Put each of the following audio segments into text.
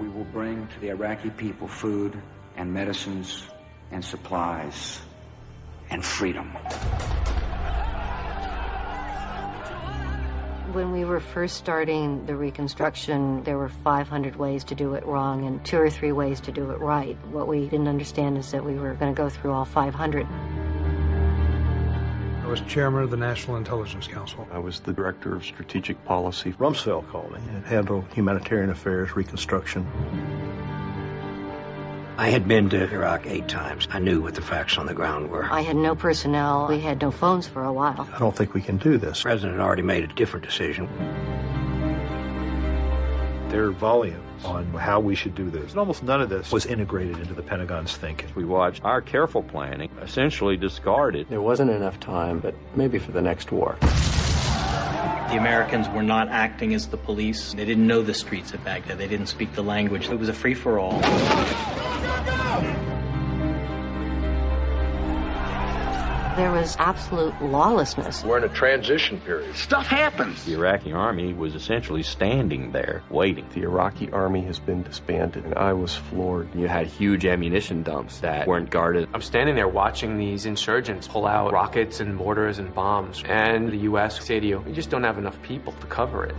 We will bring to the Iraqi people food and medicines and supplies and freedom. When we were first starting the reconstruction, there were 500 ways to do it wrong and 2 or 3 ways to do it right. What we didn't understand is that we were going to go through all 500. I was chairman of the National Intelligence Council. I was the director of strategic policy. Rumsfeld called me and handled humanitarian affairs, reconstruction. I had been to Iraq 8 times. I knew what the facts on the ground were. I had no personnel. We had no phones for a while. I don't think we can do this. The president had already made a different decision. There are volumes on how we should do this. And almost none of this was integrated into the Pentagon's thinking. We watched our careful planning essentially discarded. There wasn't enough time, but maybe for the next war. The Americans were not acting as the police. They didn't know the streets of Baghdad. They didn't speak the language. It was a free-for-all. There was absolute lawlessness. We're in a transition period. Stuff happens. The Iraqi army was essentially standing there, waiting. The Iraqi army has been disbanded, and I was floored. You had huge ammunition dumps that weren't guarded. I'm standing there watching these insurgents pull out rockets and mortars and bombs, and the U.S. say to you, we just don't have enough people to cover it.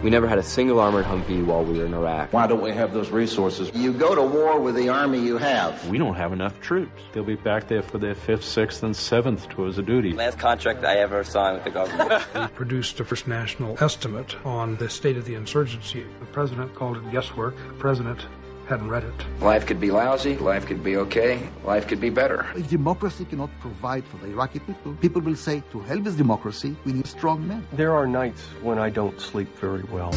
We never had a single armored Humvee while we were in Iraq. Why don't we have those resources? You go to war with the army you have. We don't have enough troops. They'll be back there for their 5th, 6th, and 7th tours of duty. Last contract I ever signed with the government. We produced the first national estimate on the state of the insurgency. The president called it guesswork. The president hadn't read it. Life could be lousy, life could be okay, life could be better. If democracy cannot provide for the Iraqi people, people will say, to hell with democracy, we need strong men. There are nights when I don't sleep very well.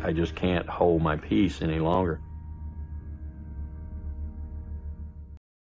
I just can't hold my peace any longer.